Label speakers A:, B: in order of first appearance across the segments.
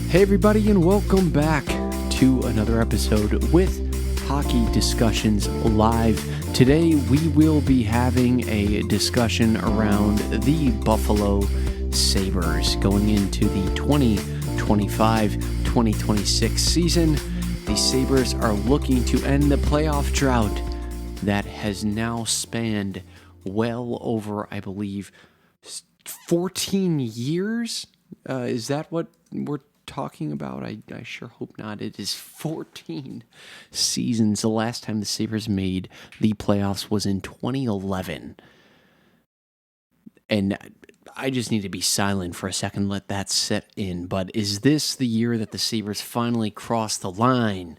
A: Hey everybody, and welcome back to another episode with Hockey Discussions Live. Today we will be having a discussion around the Buffalo Sabres going into the 2025-2026 season. The Sabres are looking to end the playoff drought that has now spanned well over, I believe, 14 years. Is that what we're talking about? I sure hope not. It is 14 seasons. The last time the Sabres made the playoffs was in 2011. And I just need to be silent for a second, let that set in. But is this the year that the Sabres finally cross the line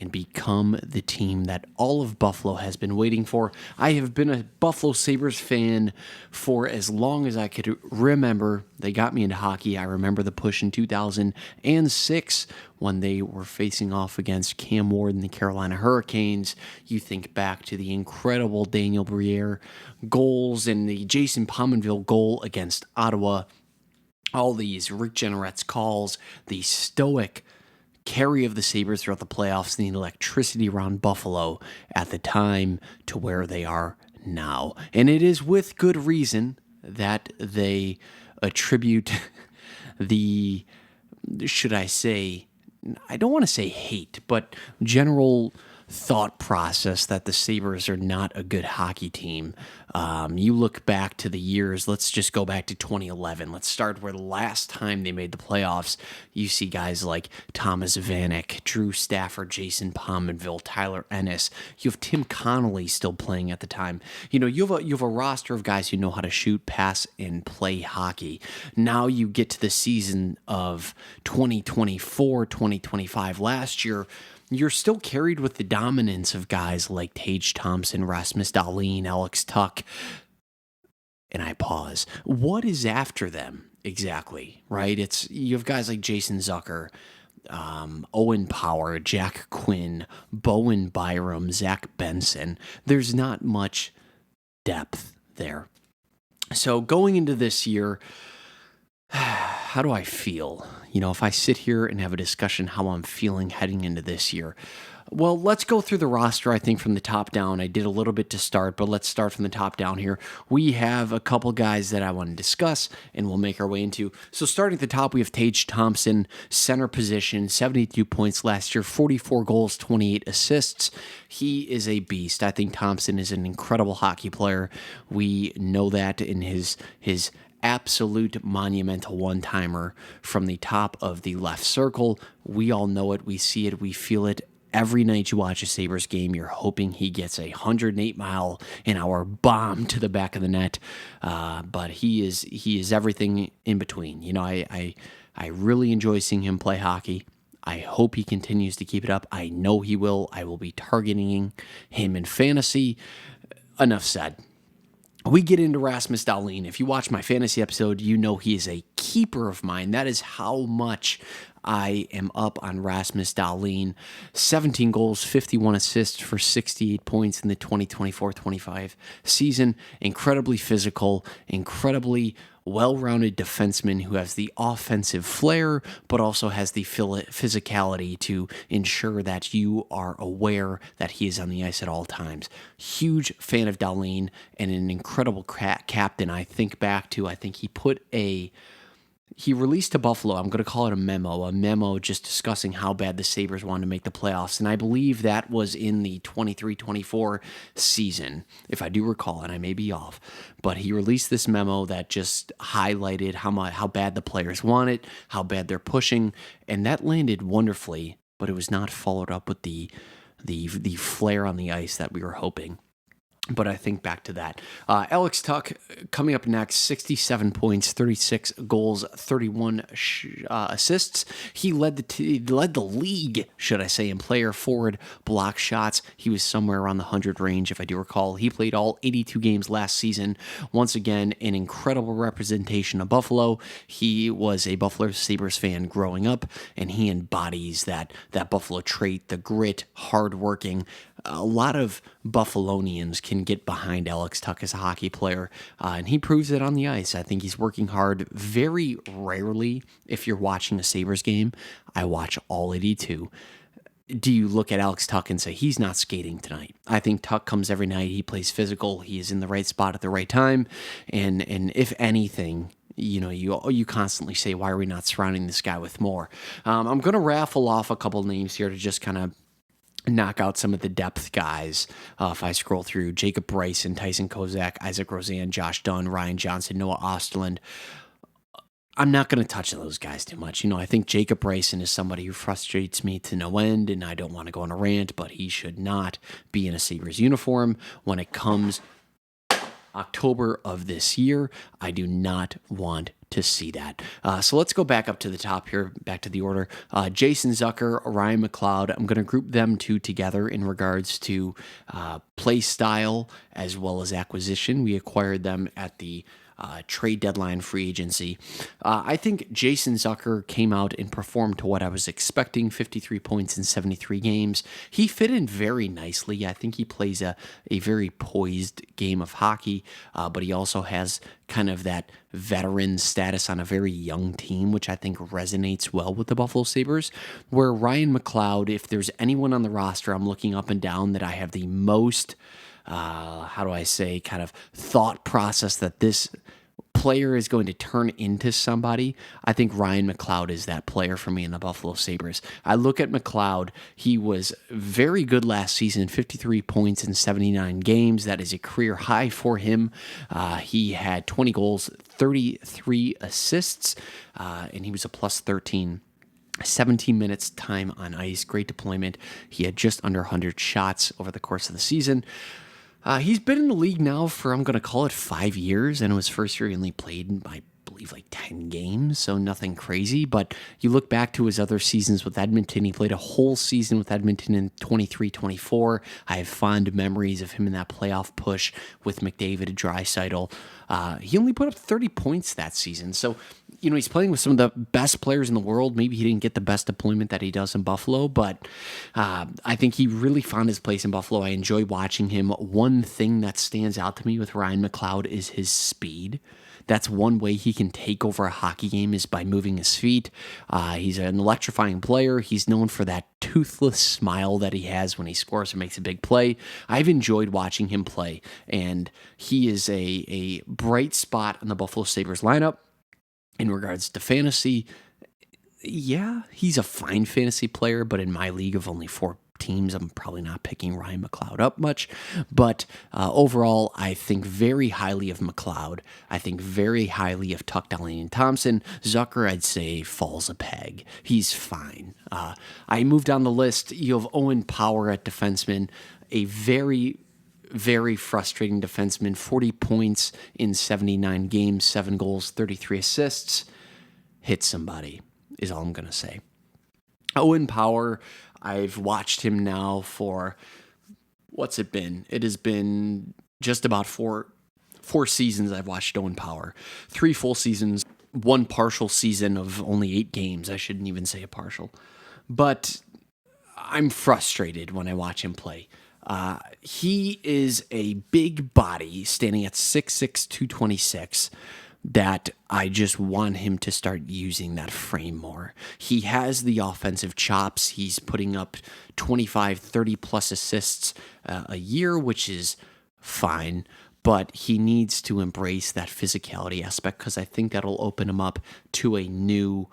A: and become the team that all of Buffalo has been waiting for? I have been a Buffalo Sabres fan for as long as I could remember. They got me into hockey. I remember the push in 2006 when they were facing off against Cam Ward and the Carolina Hurricanes. You think back to the incredible Daniel Briere goals and the Jason Pominville goal against Ottawa. All these Rick Jeanneret's calls, the stoic carry of the Sabres throughout the playoffs, and the electricity around Buffalo at the time to where they are now. And it is with good reason that they attribute the, should I say, I don't want to say hate, but general thought process that the Sabres are not a good hockey team. You look back to the years, let's just go back to 2011. Let's start where the last time they made the playoffs. You see guys like Thomas Vanek, Drew Stafford, Jason Pominville, Tyler Ennis. You have Tim Connolly still playing at the time. You have a roster of guys who know how to shoot, pass, and play hockey. Now you get to the season of 2024, 2025. Last year, you're still carried with the dominance of guys like Tage Thompson, Rasmus Dahlin, Alex Tuch. And I pause. What is after them exactly, right? You have guys like Jason Zucker, Owen Power, Jack Quinn, Bowen Byram, Zach Benson. There's not much depth there. So going into this year, how do I feel? If I sit here and have a discussion how I'm feeling heading into this year. Well, let's go through the roster, I think, from the top down. I did a little bit to start, but let's start from the top down here. We have a couple guys that I want to discuss, and we'll make our way into. So starting at the top, we have Tage Thompson, center position, 72 points last year, 44 goals, 28 assists. He is a beast. I think Thompson is an incredible hockey player. We know that in his absolute monumental one-timer from the top of the left circle. We all know it. We see it. We feel it. Every night you watch a Sabres game, you're hoping he gets a 108-mile-an-hour bomb to the back of the net. But he is everything in between. I really enjoy seeing him play hockey. I hope he continues to keep it up. I know he will. I will be targeting him in fantasy. Enough said. We get into Rasmus Dahlin. If you watch my fantasy episode, you know he is a keeper of mine. That is how much I am up on Rasmus Dahlin. 17 goals, 51 assists for 68 points in the 2024-25 season. Incredibly physical, incredibly well-rounded defenseman who has the offensive flair, but also has the physicality to ensure that you are aware that he is on the ice at all times. Huge fan of Dahlin and an incredible captain. I think he released to Buffalo, I'm going to call it a memo just discussing how bad the Sabres wanted to make the playoffs. And I believe that was in the 23-24 season, if I do recall, and I may be off. But he released this memo that just highlighted how bad the players want it, how bad they're pushing, and that landed wonderfully, but it was not followed up with the flair on the ice that we were hoping. But I think back to that. Alex Tuch coming up next, 67 points, 36 goals, 31 assists. He led the league, should I say, in player forward block shots. He was somewhere around the 100 range, if I do recall. He played all 82 games last season. Once again, an incredible representation of Buffalo. He was a Buffalo Sabres fan growing up, and he embodies that Buffalo trait, the grit, hardworking. A lot of Buffalonians can can get behind Alex Tuch as a hockey player, and he proves it on the ice. I think he's working hard. Very rarely, if you're watching a Sabres game, I watch all 82. Do you look at Alex Tuch and say he's not skating tonight? I think Tuch comes every night. He plays physical. He is in the right spot at the right time. And if anything, you constantly say, why are we not surrounding this guy with more? I'm going to raffle off a couple names here to just kind of knock out some of the depth guys. If I scroll through, Jacob Bryson, Tyson Kozak, Isaac Roseanne, Josh Dunn, Ryan Johnson, Noah Osterland. I'm not going to touch those guys too much. I think Jacob Bryson is somebody who frustrates me to no end, and I don't want to go on a rant, but he should not be in a Sabres uniform when it comes October of this year. I do not want to see that. So let's go back up to the top here, back to the order. Jason Zucker, Ryan McLeod. I'm going to group them two together in regards to play style as well as acquisition. We acquired them at the trade deadline free agency. I think Jason Zucker came out and performed to what I was expecting, 53 points in 73 games. He fit in very nicely. I think he plays a very poised game of hockey, but he also has kind of that veteran status on a very young team, which I think resonates well with the Buffalo Sabres, where Ryan McLeod, if there's anyone on the roster I'm looking up and down that I have the most kind of thought process that this player is going to turn into somebody, I think Ryan McLeod is that player for me in the Buffalo Sabres. I look at McLeod. He was very good last season, 53 points in 79 games. That is a career high for him. He had 20 goals, 33 assists, and he was a plus 13. 17 minutes time on ice, great deployment. He had just under 100 shots over the course of the season. He's been in the league now for, I'm going to call it 5 years, and it was first year he only played, I believe, like 10 games, so nothing crazy. But you look back to his other seasons with Edmonton, he played a whole season with Edmonton in 23-24. I have fond memories of him in that playoff push with McDavid and Draisaitl. He only put up 30 points that season, so he's playing with some of the best players in the world. Maybe he didn't get the best deployment that he does in Buffalo, but I think he really found his place in Buffalo. I enjoy watching him. One thing that stands out to me with Ryan McLeod is his speed. That's one way he can take over a hockey game, is by moving his feet. He's an electrifying player. He's known for that toothless smile that he has when he scores or makes a big play. I've enjoyed watching him play, and he is a bright spot in the Buffalo Sabres lineup. In regards to fantasy, yeah, he's a fine fantasy player, but in my league of only 4 teams, I'm probably not picking Ryan McLeod up much. But overall, I think very highly of McLeod. I think very highly of Tuch, Dahlin, and Thompson. Zucker, I'd say, falls a peg. He's fine. I moved down the list. You have Owen Power at defenseman, a very frustrating defenseman, 40 points in 79 games, 7 goals, 33 assists. Hit somebody, is all I'm going to say. Owen Power, I've watched him now for, what's it been? It has been just about four seasons I've watched Owen Power. 3 full seasons, 1 partial season of only 8 games. I shouldn't even say a partial. But I'm frustrated when I watch him play. He is a big body standing at 6'6", 226, that I just want him to start using that frame more. He has the offensive chops. He's putting up 25, 30 plus assists a year, which is fine, but he needs to embrace that physicality aspect, because I think that'll open him up to a new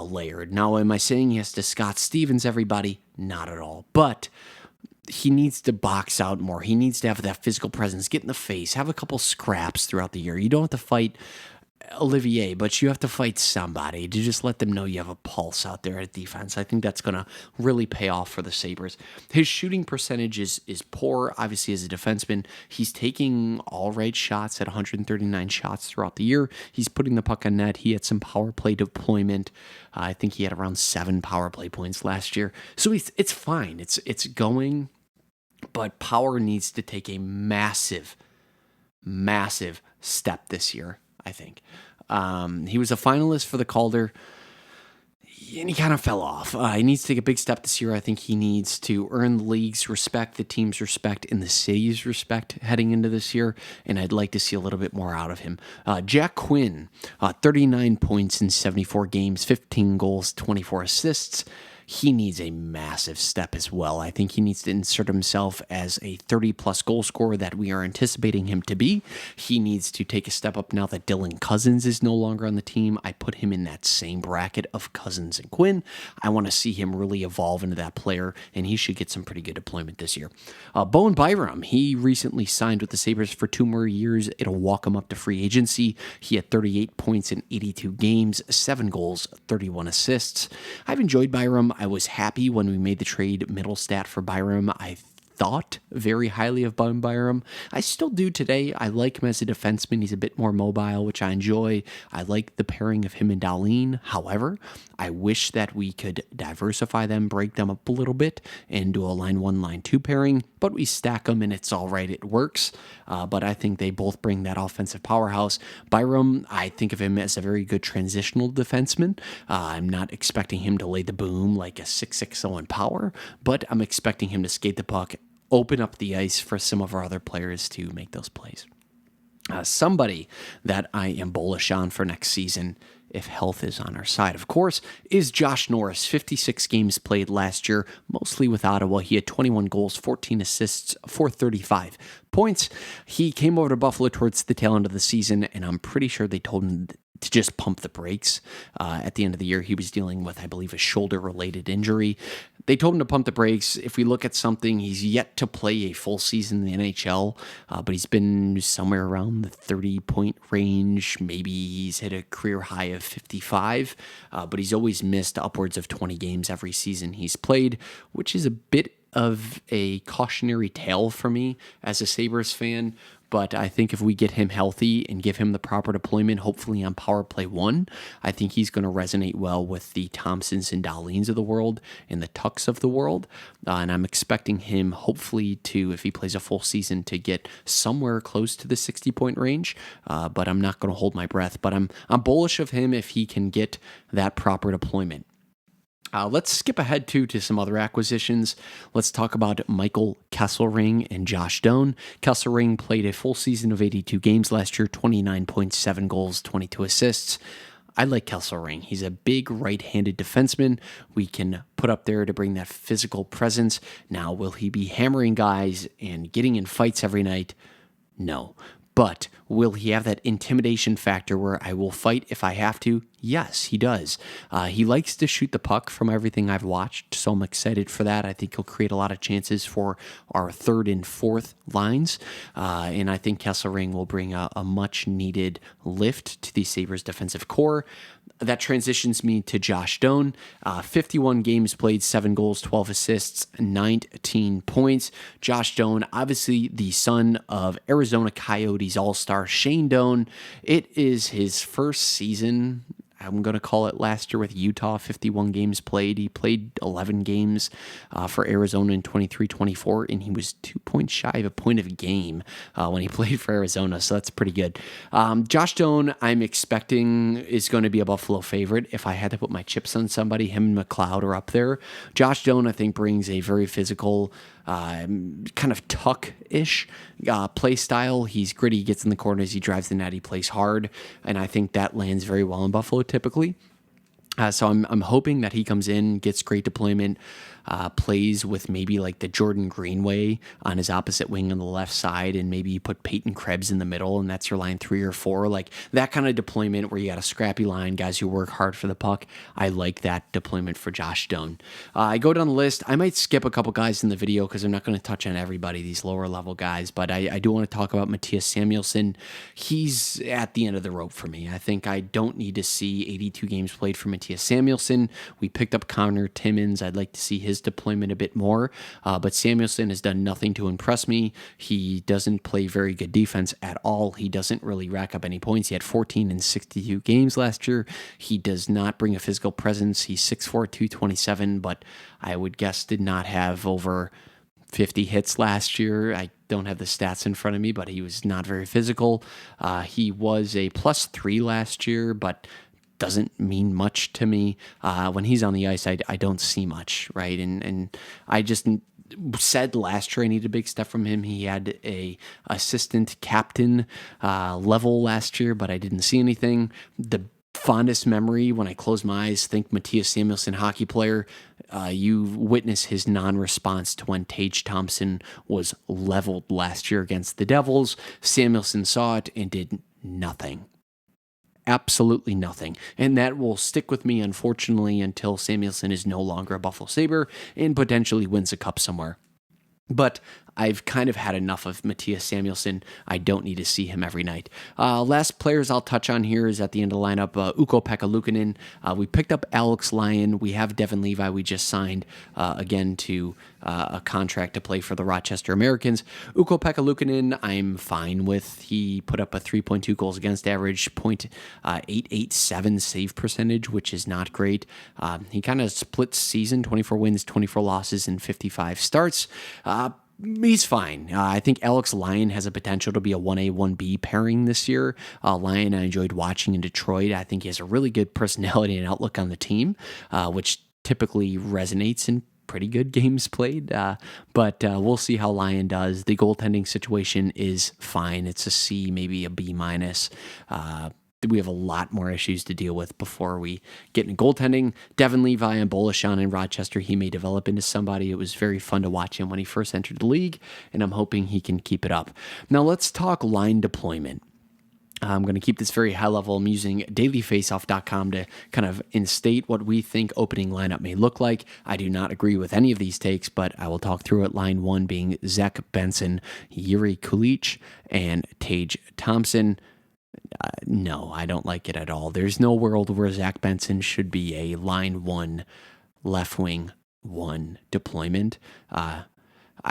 A: layer. Now, am I saying he has to Scott Stevens everybody? Not at all. But he needs to box out more. He needs to have that physical presence, get in the face, have a couple scraps throughout the year. You don't have to fight Olivier, but you have to fight somebody to just let them know you have a pulse out there at defense. I think that's going to really pay off for the Sabres. His shooting percentage is poor. Obviously, as a defenseman, he's taking all right shots at 139 shots throughout the year. He's putting the puck on net. He had some power play deployment. I think he had around 7 power play points last year. So it's fine. It's going, but Power needs to take a massive step this year, I think. He was a finalist for the Calder. and he kind of fell off. He needs to take a big step this year. I think he needs to earn the league's respect, the team's respect, and the city's respect heading into this year, and I'd like to see a little bit more out of him. Jack Quinn, 39 points in 74 games, 15 goals, 24 assists. He needs a massive step as well. I think he needs to insert himself as a 30-plus goal scorer that we are anticipating him to be. He needs to take a step up now that Dylan Cousins is no longer on the team. I put him in that same bracket of Cousins and Quinn. I want to see him really evolve into that player, and he should get some pretty good deployment this year. Bowen Byram, he recently signed with the Sabres for 2 more years. It'll walk him up to free agency. He had 38 points in 82 games, 7 goals, 31 assists. I've enjoyed Byram. I was happy when we made the trade Middlestat for Byram. I thought very highly of Bowen Byram. I still do today. I like him as a defenseman. He's a bit more mobile, which I enjoy. I like the pairing of him and Dahlin. However, I wish that we could diversify them, break them up a little bit, and do a line 1, line 2 pairing, but we stack them and it's all right. It works. But I think they both bring that offensive powerhouse. Byram, I think of him as a very good transitional defenseman. I'm not expecting him to lay the boom like a 6'6" in power, but I'm expecting him to skate the puck, open up the ice for some of our other players to make those plays. Somebody that I am bullish on for next season, if health is on our side, of course, is Josh Norris. 56 games played last year, mostly with Ottawa. He had 21 goals, 14 assists, 435 points. He came over to Buffalo towards the tail end of the season, and I'm pretty sure they told him to just pump the brakes. At the end of the year, he was dealing with, I believe, a shoulder-related injury. They told him to pump the brakes. If we look at something, he's yet to play a full season in the NHL, but he's been somewhere around the 30-point range. Maybe he's hit a career high of 55, but he's always missed upwards of 20 games every season he's played, which is a bit of a cautionary tale for me as a Sabres fan. But I think if we get him healthy and give him the proper deployment, hopefully on power play 1, I think he's going to resonate well with the Thompsons and Dahlins of the world and the Tucks of the world. And I'm expecting him, hopefully, to, if he plays a full season, to get somewhere close to the 60-point range. But I'm not going to hold my breath. But I'm bullish of him if he can get that proper deployment. Let's skip ahead to some other acquisitions. Let's talk about Michael Kesselring and Josh Doan. Kesselring played a full season of 82 games last year, 29.7 goals, 22 assists. I like Kesselring. He's a big right-handed defenseman we can put up there to bring that physical presence. Now, will he be hammering guys and getting in fights every night? No. But will he have that intimidation factor where I will fight if I have to? Yes, he does. He likes to shoot the puck from everything I've watched, so I'm excited for that. I think he'll create a lot of chances for our 3rd and 4th lines, and I think Kesselring will bring a much-needed lift to the Sabres defensive core. That transitions me to Josh Doan. 51 games played, 7 goals, 12 assists, 19 points. Josh Doan, obviously the son of Arizona Coyotes All-Star Shane Doan. It is his first season, I'm going to call it, last year with Utah. 51 games played. He played 11 games for Arizona in 23-24, and he was 2 points shy of a point of a game when he played for Arizona, so that's pretty good. Josh Doan, I'm expecting, is going to be a Buffalo favorite. If I had to put my chips on somebody, him and McLeod are up there. Josh Doan, I think, brings a very physical, kind of tuck-ish play style. He's gritty, he gets in the corners, he drives the net, he plays hard, and I think that lands very well in Buffalo typically. So I'm hoping that he comes in, gets great deployment, plays with maybe like the Jordan Greenway on his opposite wing on the left side, and maybe you put Peyton Krebs in the middle, and that's your line 3 or 4. Like that kind of deployment where you got a scrappy line, guys who work hard for the puck. I like that deployment for Josh Doan. I go down the list. I might skip a couple guys in the video because I'm not going to touch on everybody, these lower level guys, but I do want to talk about Matthias Samuelsson. He's at the end of the rope for me. I think I don't need to see 82 games played for Matthias Samuelsson. We picked up Connor Timmins. I'd like to see his deployment a bit more, but Samuelsson has done nothing to impress me. He doesn't play very good defense at all. He doesn't really rack up any points. He had 14 in 62 games last year. He does not bring a physical presence. He's 6'4", 227, but I would guess did not have over 50 hits last year. I don't have the stats in front of me, but he was not very physical. He was a +3 last year, but doesn't mean much to me. When he's on the ice, I don't see much, right? And I just said last year I needed a big step from him. He had a assistant captain level last year, but I didn't see anything. The fondest memory when I close my eyes, think Matthias Samuelsson, hockey player. You witness his non-response to when Tage Thompson was leveled last year against the Devils. Samuelsson saw it and did nothing. Absolutely nothing. And that will stick with me, unfortunately, until Samuelsson is no longer a Buffalo Sabre and potentially wins a cup somewhere. But I've kind of had enough of Matthias Samuelsson. I don't need to see him every night. Last players I'll touch on here is at the end of the lineup, Ukko-Pekka Luukkonen. We picked up Alex Lyon. We have Devin Levi. We just signed again to a contract to play for the Rochester Americans. Ukko-Pekka Luukkonen, I'm fine with. He put up a 3.2 goals against average, .887 save percentage, which is not great. He kind of split season, 24 wins, 24 losses, and 55 starts. He's fine. I think Alex Lyon has a potential to be a 1A, 1B pairing this year. Lyon, I enjoyed watching in Detroit. I think he has a really good personality and outlook on the team, which typically resonates in pretty good games played. But we'll see how Lyon does. The goaltending situation is fine. It's a C, maybe a B minus. We have a lot more issues to deal with before we get into goaltending. Devin Levi and Bolashan in Rochester, he may develop into somebody. It was very fun to watch him when he first entered the league, and I'm hoping he can keep it up. Now let's talk line deployment. I'm going to keep this very high level. I'm using dailyfaceoff.com to kind of instate what we think opening lineup may look like. I do not agree with any of these takes, but I will talk through it. Line 1 being Zach Benson, Jiri Kulich, and Tage Thompson. No, I don't like it at all. There's no world where Zach Benson should be a line 1, left wing 1 deployment. I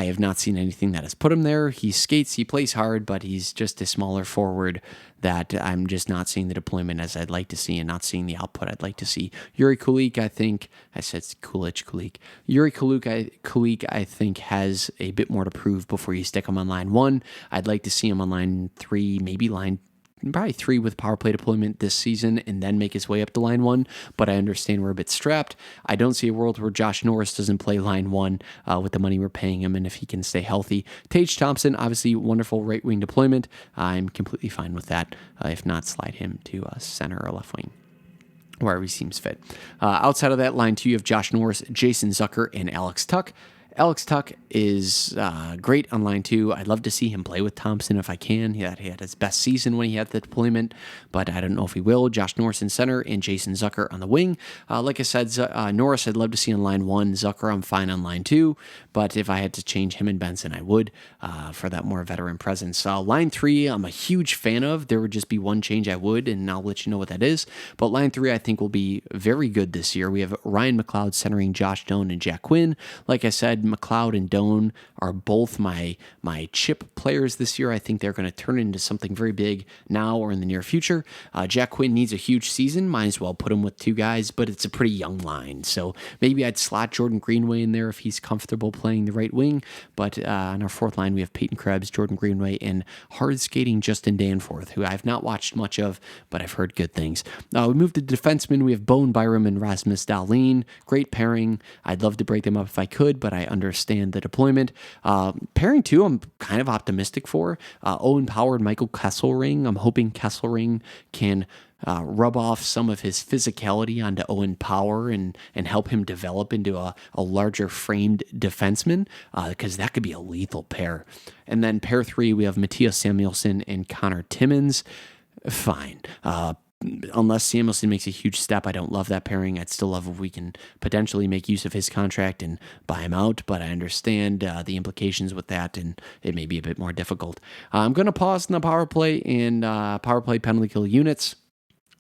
A: have not seen anything that has put him there. He skates, he plays hard, but he's just a smaller forward that I'm just not seeing the deployment as I'd like to see and not seeing the output I'd like to see. Jiri Kulich, I think, I said Kulich. Jiri Kulich, I think, has a bit more to prove before you stick him on line 1. I'd like to see him on line 3, maybe probably 3 with power play deployment this season and then make his way up to line 1, but I understand we're a bit strapped. I don't see a world where Josh Norris doesn't play line 1 with the money we're paying him and if he can stay healthy. Tage Thompson, obviously wonderful right wing deployment. I'm completely fine with that. If not, slide him to center or left wing, wherever he seems fit. Outside of that, line 2, you have Josh Norris, Jason Zucker, and Alex Tuch. Alex Tuch is great on line 2. I'd love to see him play with Thompson if I can. He had his best season when he had the deployment, but I don't know if he will. Josh Norris in center and Jason Zucker on the wing. Like I said, Norris I'd love to see on line 1. Zucker I'm fine on line 2, but if I had to change him and Benson, I would for that more veteran presence. Line 3 I'm a huge fan of. There would just be one change I would, and I'll let you know what that is. But line 3 I think will be very good this year. We have Ryan McLeod centering Josh Doan and Jack Quinn. Like I said, McLeod and Doan are both my chip players this year. I think they're going to turn into something very big now or in the near future. Jack Quinn needs a huge season. Might as well put him with 2 guys, but it's a pretty young line. So maybe I'd slot Jordan Greenway in there if he's comfortable playing the right wing. But on our 4th line, we have Peyton Krebs, Jordan Greenway, and hard skating Justin Danforth, who I've not watched much of, but I've heard good things. We moved to defensemen. We have Bowen Byram and Rasmus Dahlin. Great pairing. I'd love to break them up if I could, but I understand the deployment. Pairing 2, I'm kind of optimistic for. Owen Power and Michael Kesselring. I'm hoping Kesselring can rub off some of his physicality onto Owen Power and help him develop into a larger framed defenseman, because that could be a lethal pair. And then pair 3, we have Matthias Samuelsson and Connor Timmins. Fine. Unless Samuelsson makes a huge step, I don't love that pairing. I'd still love if we can potentially make use of his contract and buy him out, but I understand the implications with that, and it may be a bit more difficult. I'm going to pause in the power play and power play penalty kill units.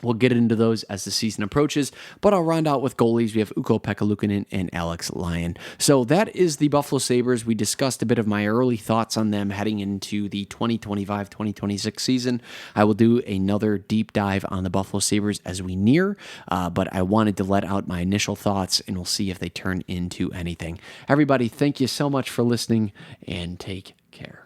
A: We'll get into those as the season approaches, but I'll round out with goalies. We have Ukko-Pekka Luukkonen and Alex Lyon. So that is the Buffalo Sabres. We discussed a bit of my early thoughts on them heading into the 2025-2026 season. I will do another deep dive on the Buffalo Sabres as we near, but I wanted to let out my initial thoughts, and we'll see if they turn into anything. Everybody, thank you so much for listening, and take care.